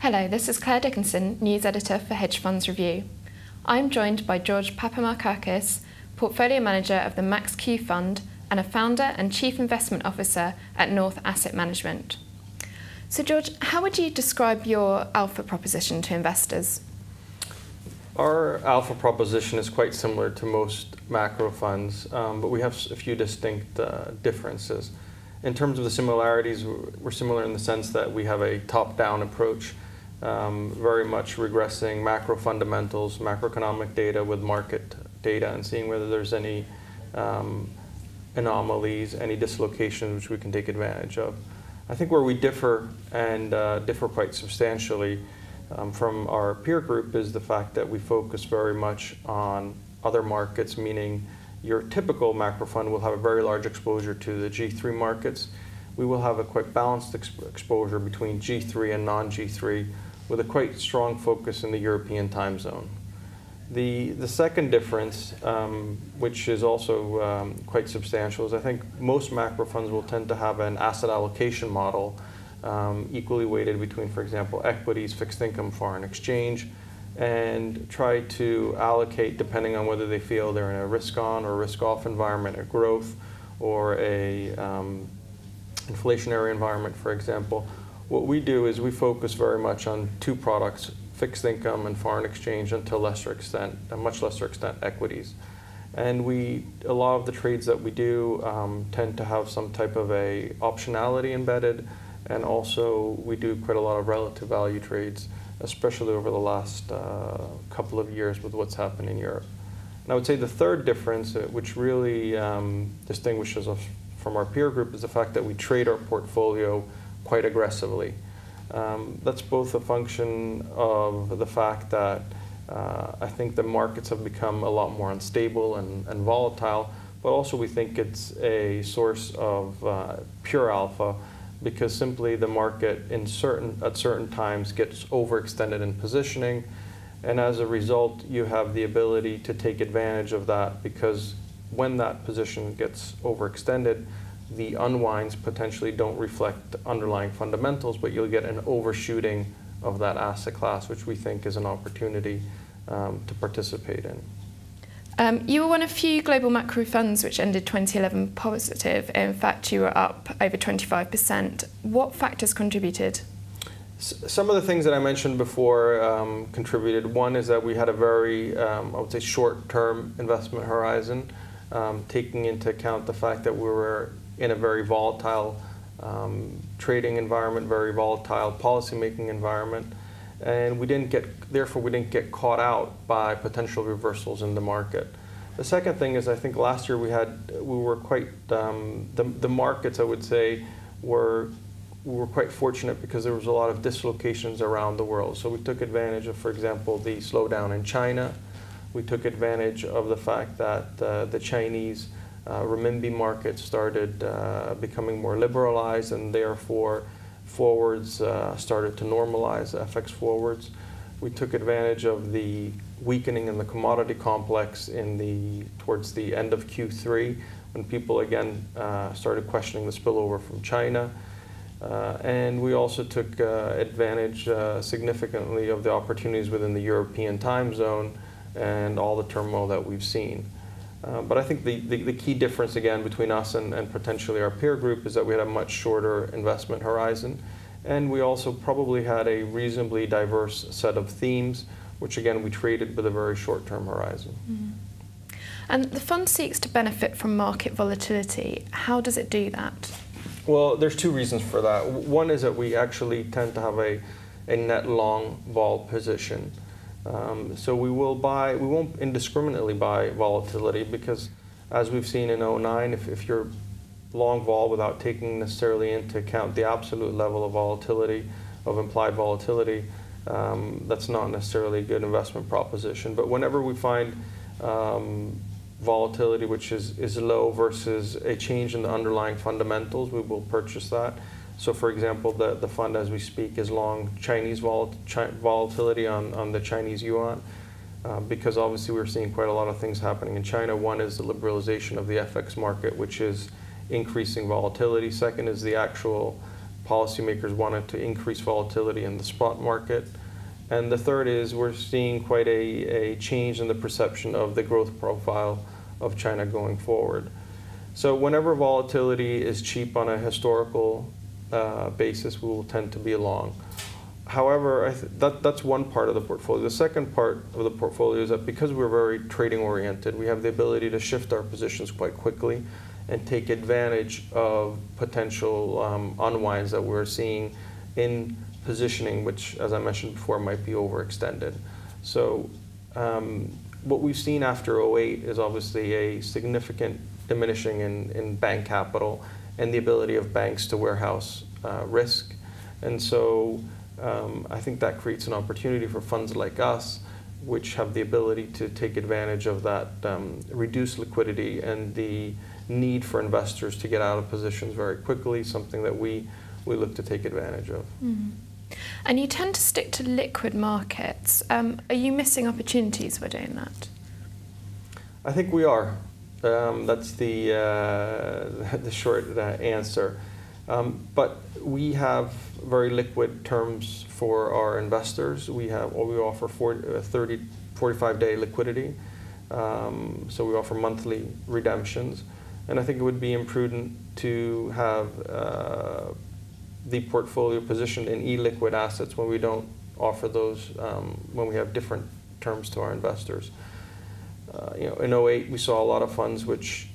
Hello, this is Claire Dickinson, News Editor for Hedge Funds Review. I'm joined by George Papamarkάκης, Portfolio Manager of the Max Q Fund and a Founder and Chief Investment Officer at North Asset Management. So George, how would you describe your alpha proposition to investors? Our alpha proposition is quite similar to most macro funds, but we have a few distinct differences. In terms of the similarities, we're similar in the sense that we have a top-down approach, very much regressing macro fundamentals, macroeconomic data with market data and seeing whether there's any anomalies, any dislocations which we can take advantage of. I think where we differ, and differ quite substantially from our peer group, is the fact that we focus very much on other markets, meaning your typical macro fund will have a very large exposure to the G3 markets. We will have a quite balanced exposure between G3 and non-G3 with a quite strong focus in the European time zone. The second difference, which is also quite substantial, is I think most macro funds will tend to have an asset allocation model equally weighted between, for example, equities, fixed income, foreign exchange, and try to allocate depending on whether they feel they're in a risk-on or risk-off environment, a growth or a inflationary environment, for example. What we do is we focus very much on two products, fixed income and foreign exchange, and to a lesser extent, a much lesser extent, equities. And a lot of the trades that we do tend to have some type of a optionality embedded, and also we do quite a lot of relative value trades, especially over the last couple of years with what's happened in Europe. And I would say the third difference, which really distinguishes us from our peer group, is the fact that we trade our portfolio quite aggressively. That's both a function of the fact that I think the markets have become a lot more unstable and volatile, but also we think it's a source of pure alpha, because simply the market at certain times gets overextended in positioning, and as a result you have the ability to take advantage of that, because when that position gets overextended, the unwinds potentially don't reflect underlying fundamentals, but you'll get an overshooting of that asset class, which we think is an opportunity to participate in. You were one of few global macro funds which ended 2011 positive. In fact, you were up over 25%. What factors contributed? Some of the things that I mentioned before contributed. One is that we had a very, I would say, short-term investment horizon, taking into account the fact that we were in a very volatile trading environment, very volatile policy-making environment. And therefore we didn't get caught out by potential reversals in the market. The second thing is, I think last year we were quite, the markets, I would say, we were quite fortunate because there was a lot of dislocations around the world. So we took advantage of, for example, the slowdown in China. We took advantage of the fact that the Chinese renminbi market started becoming more liberalized, and therefore forwards started to normalize, FX forwards. We took advantage of the weakening in the commodity complex towards the end of Q3, when people again started questioning the spillover from China. And we also took advantage significantly of the opportunities within the European time zone and all the turmoil that we've seen. But I think the key difference, again, between us and potentially our peer group is that we had a much shorter investment horizon. And we also probably had a reasonably diverse set of themes, which, again, we traded with a very short-term horizon. Mm-hmm. And the fund seeks to benefit from market volatility. How does it do that? Well, there's two reasons for that. One is that we actually tend to have a net long vol position. So we won't indiscriminately buy volatility, because as we've seen in 2009, if you're long vol without taking necessarily into account the absolute level of volatility, of implied volatility, that's not necessarily a good investment proposition. But whenever we find volatility which is low versus a change in the underlying fundamentals, we will purchase that. So for example, the fund as we speak is long Chinese volatility on the Chinese yuan, because obviously we're seeing quite a lot of things happening in China. One is the liberalization of the FX market, which is increasing volatility. Second is the actual policymakers wanted to increase volatility in the spot market. And the third is we're seeing quite a change in the perception of the growth profile of China going forward. So whenever volatility is cheap on a historical basis, we will tend to be long. However, that's one part of the portfolio. The second part of the portfolio is that because we're very trading oriented, we have the ability to shift our positions quite quickly and take advantage of potential unwinds that we're seeing in positioning, which, as I mentioned before, might be overextended. So what we've seen after 2008 is obviously a significant diminishing in bank capital and the ability of banks to warehouse risk. And so I think that creates an opportunity for funds like us, which have the ability to take advantage of that reduced liquidity and the need for investors to get out of positions very quickly, something that we look to take advantage of. Mm. And you tend to stick to liquid markets. Are you missing opportunities by doing that? I think we are. That's the short answer. But we have very liquid terms for our investors. We offer 45-day liquidity. So we offer monthly redemptions. And I think it would be imprudent to have the portfolio positioned in illiquid assets when we don't offer those, when we have different terms to our investors. In 2008, we saw a lot of funds which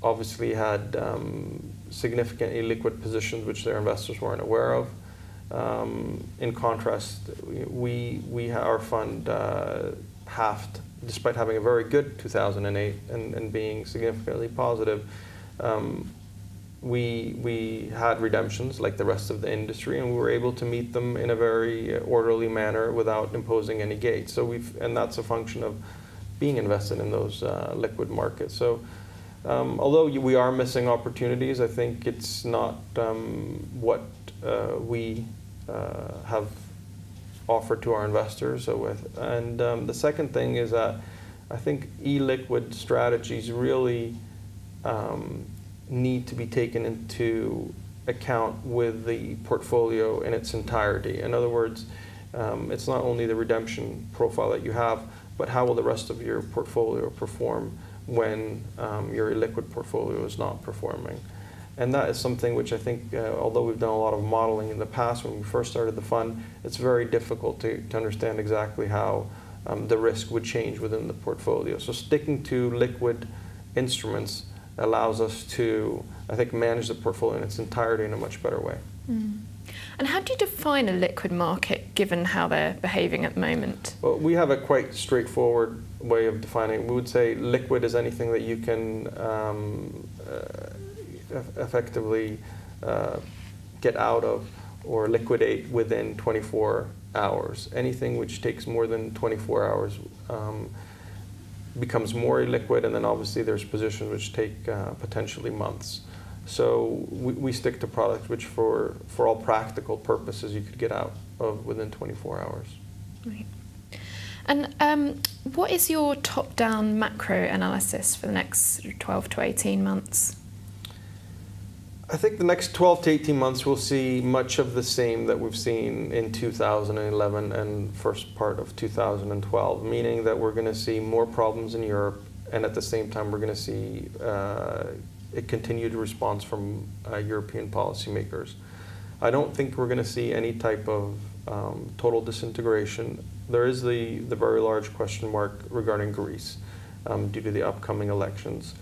obviously had significant illiquid positions which their investors weren't aware of. In contrast, our fund halved, despite having a very good 2008 and being significantly positive. We had redemptions like the rest of the industry, and we were able to meet them in a very orderly manner without imposing any gates. So and that's a function of being invested in those liquid markets. So although we are missing opportunities, I think it's not what we have offered to our investors. And the second thing is that I think illiquid strategies really need to be taken into account with the portfolio in its entirety. In other words, it's not only the redemption profile that you have, but how will the rest of your portfolio perform when your illiquid portfolio is not performing. And that is something which I think, although we've done a lot of modeling in the past when we first started the fund, it's very difficult to understand exactly how the risk would change within the portfolio. So sticking to liquid instruments allows us to, I think, manage the portfolio in its entirety in a much better way. Mm. And how do you define a liquid market, given how they're behaving at the moment? Well, we have a quite straightforward way of defining it. We would say liquid is anything that you can effectively get out of or liquidate within 24 hours. Anything which takes more than 24 hours becomes more illiquid, and then obviously there's positions which take potentially months. So we stick to products which for all practical purposes you could get out of within 24 hours. Right. And what is your top-down macro analysis for the next 12 to 18 months? I think the next 12 to 18 months we'll see much of the same that we've seen in 2011 and first part of 2012, meaning that we're going to see more problems in Europe, and at the same time we're going to see a continued response from European policymakers. I don't think we're going to see any type of total disintegration. There is the very large question mark regarding Greece due to the upcoming elections.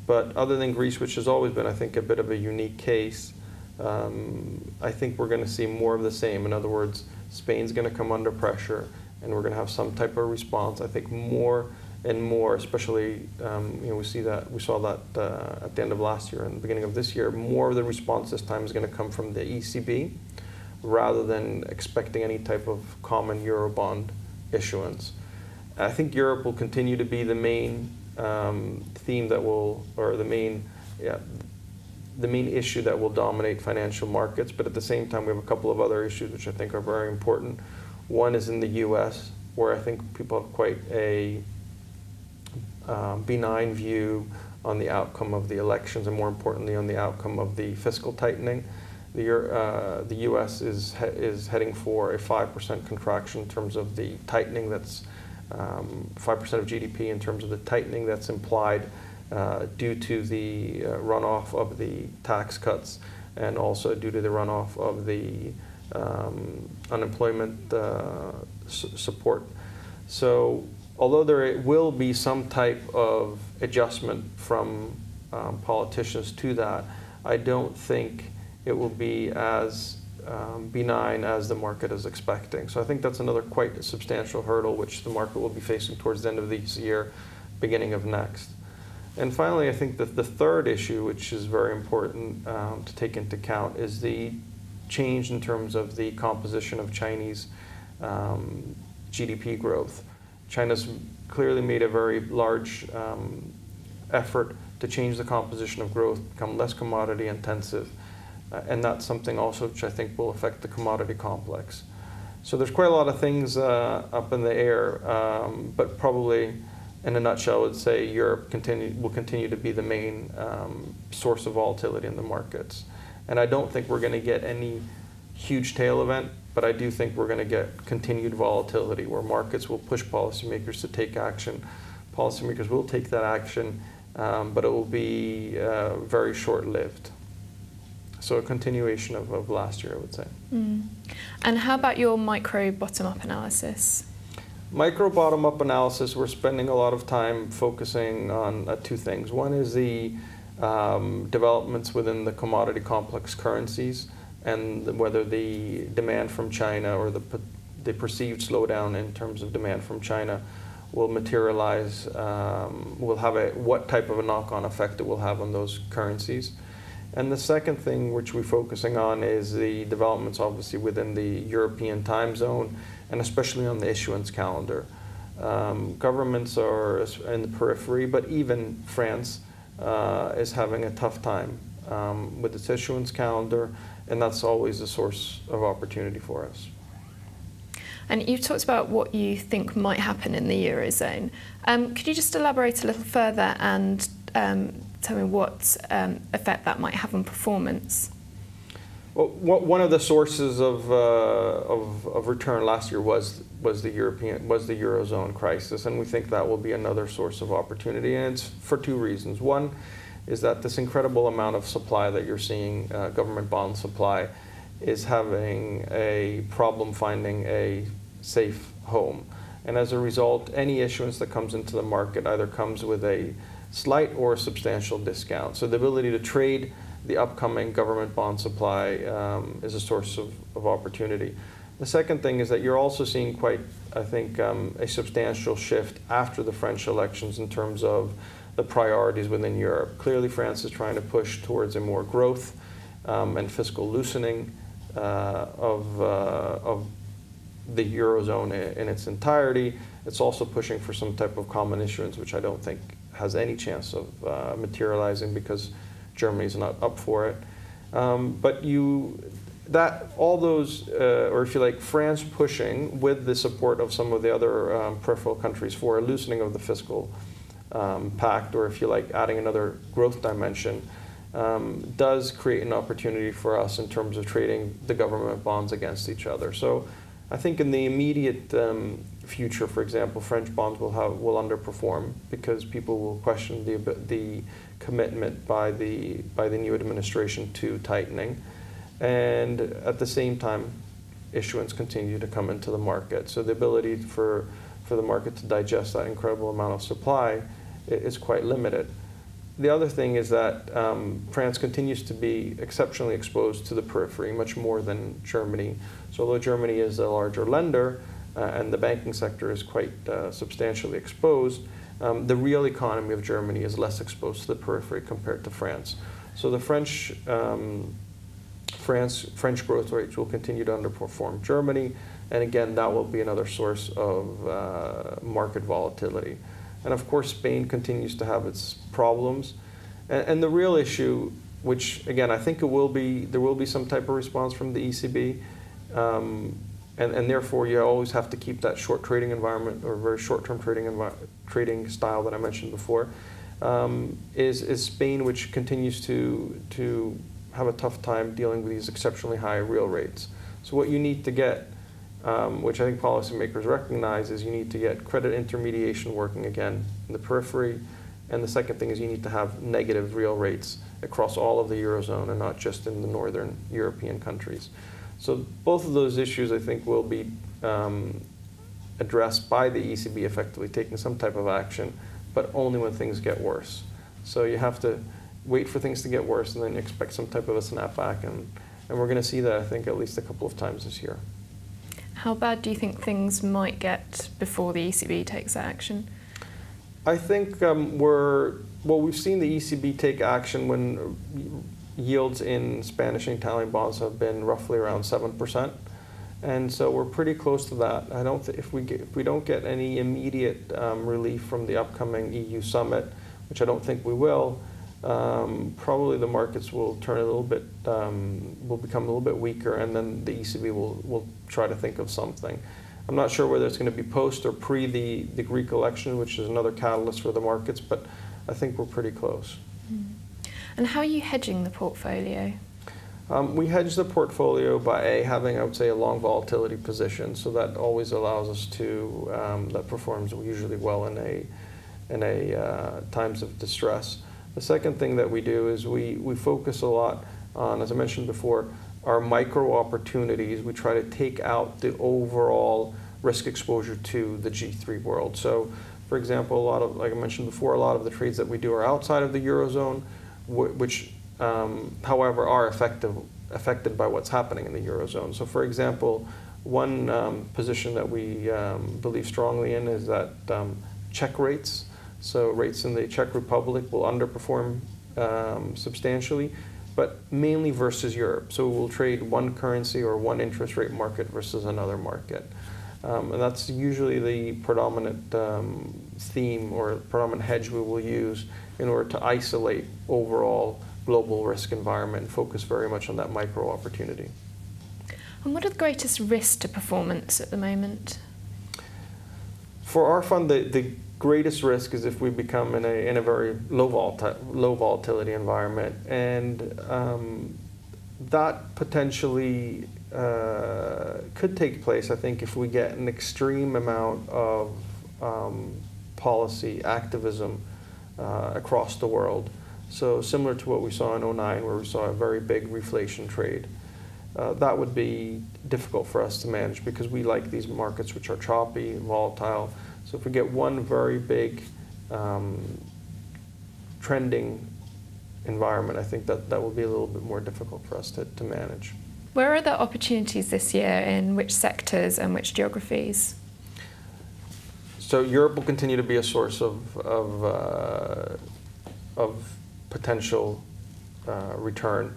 But other than Greece, which has always been, I think, a bit of a unique case, I think we're going to see more of the same. In other words, Spain's going to come under pressure, and we're going to have some type of response. I think more and more, especially, we saw that at the end of last year and the beginning of this year. More of the response this time is going to come from the ECB, rather than expecting any type of common Eurobond issuance. I think Europe will continue to be the main theme that will, or the main issue that will dominate financial markets. But at the same time, we have a couple of other issues which I think are very important. One is in the U.S., where I think people have quite a benign view on the outcome of the elections, and more importantly on the outcome of the fiscal tightening. The U.S. is heading for a 5% contraction in terms of the tightening that's 5% of GDP in terms of the tightening that's implied due to the runoff of the tax cuts and also due to the runoff of the unemployment support. So although there will be some type of adjustment from politicians to that, I don't think it will be as benign as the market is expecting. So I think that's another quite substantial hurdle which the market will be facing towards the end of this year, beginning of next. And finally, I think that the third issue, which is very important to take into account, is the change in terms of the composition of Chinese GDP growth. China's clearly made a very large effort to change the composition of growth, become less commodity intensive. And that's something also which I think will affect the commodity complex. So there's quite a lot of things up in the air, but probably in a nutshell I would say Europe will continue to be the main source of volatility in the markets. And I don't think we're going to get any huge tail event, but I do think we're going to get continued volatility where markets will push policymakers to take action. Policymakers will take that action, but it will be very short-lived. So a continuation of last year, I would say. Mm. And how about your micro bottom-up analysis? Micro bottom-up analysis, we're spending a lot of time focusing on two things. One is the developments within the commodity complex currencies and whether the demand from China or the perceived slowdown in terms of demand from China will materialize, what type of a knock-on effect it will have on those currencies. And the second thing which we're focusing on is the developments obviously within the European time zone and especially on the issuance calendar. Governments are in the periphery, but even France is having a tough time with its issuance calendar, and that's always a source of opportunity for us. And you've talked about what you think might happen in the Eurozone. Could you just elaborate a little further and tell me what effect that might have on performance? Well, one of the sources of return last year was the Eurozone crisis, and we think that will be another source of opportunity, and it's for two reasons. One is that this incredible amount of supply that you're seeing, government bond supply, is having a problem finding a safe home, and as a result, any issuance that comes into the market either comes with a slight or substantial discount. So the ability to trade the upcoming government bond supply is a source of opportunity. The second thing is that you're also seeing quite, I think, a substantial shift after the French elections in terms of the priorities within Europe. Clearly, France is trying to push towards a more growth and fiscal loosening of the Eurozone in its entirety. It's also pushing for some type of common issuance, which I don't think has any chance of materializing because Germany's not up for it. But all those, or if you like, France pushing with the support of some of the other peripheral countries for a loosening of the fiscal pact, or if you like, adding another growth dimension, does create an opportunity for us in terms of trading the government bonds against each other. So I think in the immediate future, for example, French bonds will underperform because people will question the commitment by the new administration to tightening, and at the same time, issuance continue to come into the market. So the ability for the market to digest that incredible amount of supply is quite limited. The other thing is that France continues to be exceptionally exposed to the periphery, much more than Germany. So although Germany is a larger lender and the banking sector is quite substantially exposed, the real economy of Germany is less exposed to the periphery compared to France. So the French growth rates will continue to underperform Germany, and again, that will be another source of market volatility. And of course, Spain continues to have its problems. And the real issue, which again, I think there will be some type of response from the ECB, and therefore you always have to keep that short trading environment or very short-term trading style that I mentioned before, is Spain, which continues to have a tough time dealing with these exceptionally high real rates. So what you need to get, which I think policymakers recognize, is you need to get credit intermediation working again in the periphery. And the second thing is you need to have negative real rates across all of the Eurozone and not just in the northern European countries. So both of those issues, I think, will be addressed by the ECB effectively taking some type of action, but only when things get worse. So you have to wait for things to get worse and then you expect some type of a snapback. And we're going to see that, I think, at least a couple of times this year. How bad do you think things might get before the ECB takes action? I think we've seen the ECB take action when yields in Spanish and Italian bonds have been roughly around 7%. And so we're pretty close to that. I don't if we don't get any immediate relief from the upcoming EU summit, which I don't think we will, probably the markets will turn a little bit, will become a little bit weaker, and then the ECB will try to think of something. I'm not sure whether it's going to be post or pre the Greek election, which is another catalyst for the markets, but I think we're pretty close. And how are you hedging the portfolio? We hedge the portfolio by having, I would say, a long volatility position. So that always allows us to, that performs usually well in times of distress. The second thing that we do is we focus a lot on, as I mentioned before, our micro opportunities. We try to take out the overall risk exposure to the G3 world. So, for example, like I mentioned before, a lot of the trades that we do are outside of the Eurozone, which, however, are affected by what's happening in the Eurozone. So, for example, one position that we believe strongly in is that Czech rates, so rates in the Czech Republic, will underperform substantially, but mainly versus Europe. So we'll trade one currency or one interest rate market versus another market. And that's usually the predominant theme or predominant hedge we will use in order to isolate overall global risk environment and focus very much on that micro opportunity. And what are the greatest risks to performance at the moment? For our fund, the greatest risk is if we become in a very low volatility environment, and that potentially could take place, I think, if we get an extreme amount of policy activism across the world. So similar to what we saw in 2009, where we saw a very big reflation trade. That would be difficult for us to manage because we like these markets which are choppy and volatile. So if we get one very big trending environment, I think that will be a little bit more difficult for us to manage. Where are the opportunities this year, in which sectors and which geographies? So Europe will continue to be a source of potential return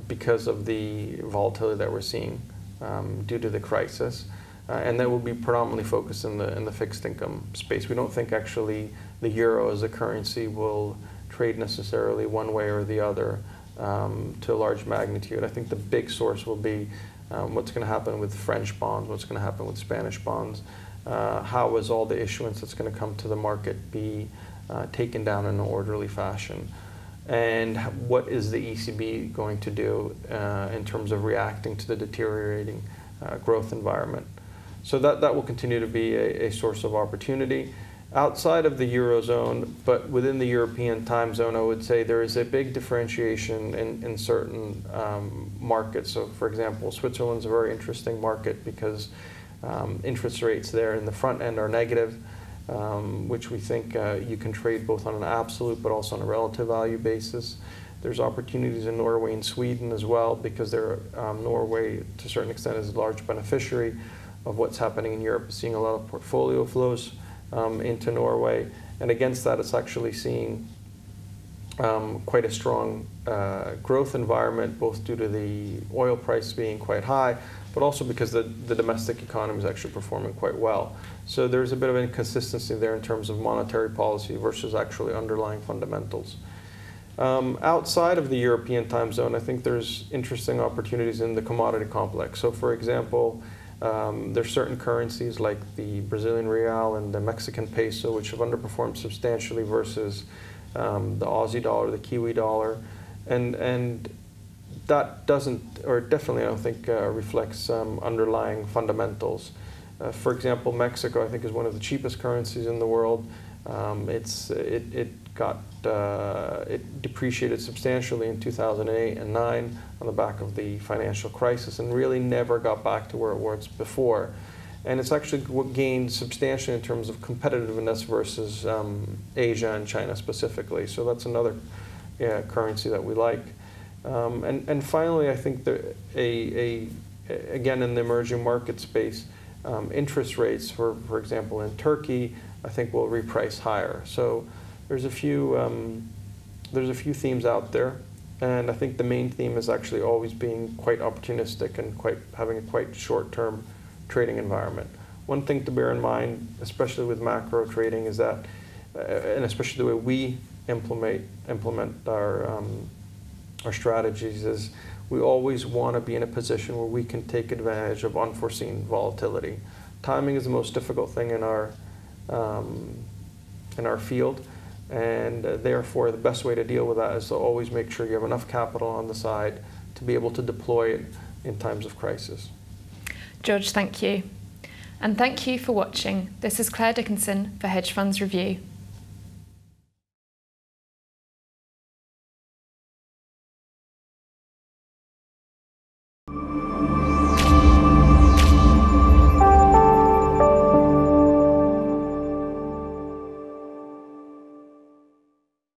because of the volatility that we're seeing due to the crisis. And that will be predominantly focused in the fixed income space. We don't think actually the euro as a currency will trade necessarily one way or the other to a large magnitude. I think the big source will be what's going to happen with French bonds, what's going to happen with Spanish bonds, how is all the issuance that's going to come to the market be taken down in an orderly fashion, and what is the ECB going to do in terms of reacting to the deteriorating growth environment. So that will continue to be a source of opportunity. Outside of the Eurozone, but within the European time zone, I would say there is a big differentiation in certain markets. So for example, Switzerland's a very interesting market because interest rates there in the front end are negative, which we think you can trade both on an absolute but also on a relative value basis. There's opportunities in Norway and Sweden as well because Norway, to a certain extent, is a large beneficiary of what's happening in Europe, seeing a lot of portfolio flows into Norway. And against that, it's actually seeing quite a strong growth environment, both due to the oil price being quite high, but also because the domestic economy is actually performing quite well. So there's a bit of inconsistency there in terms of monetary policy versus actually underlying fundamentals. Outside of the European time zone, I think there's interesting opportunities in the commodity complex. So for example, there's certain currencies like the Brazilian real and the Mexican peso which have underperformed substantially versus the Aussie dollar, the Kiwi dollar, and that doesn't, or definitely I don't think reflects underlying fundamentals. For example, Mexico, I think, is one of the cheapest currencies in the world. It depreciated substantially in 2008 and 2009 on the back of the financial crisis and really never got back to where it was before. And it's actually gained substantially in terms of competitiveness versus Asia and China specifically. So that's another currency that we like. And finally, I think that again, in the emerging market space, interest rates, for example, in Turkey, I think will reprice higher. So there's a few themes out there, and I think the main theme is actually always being quite opportunistic and having a quite short-term trading environment. One thing to bear in mind, especially with macro trading, is that, and especially the way we implement our strategies, is we always want to be in a position where we can take advantage of unforeseen volatility. Timing is the most difficult thing in our field, and therefore the best way to deal with that is to always make sure you have enough capital on the side to be able to deploy it in times of crisis. George, thank you. And thank you for watching. This is Claire Dickinson for Hedge Funds Review.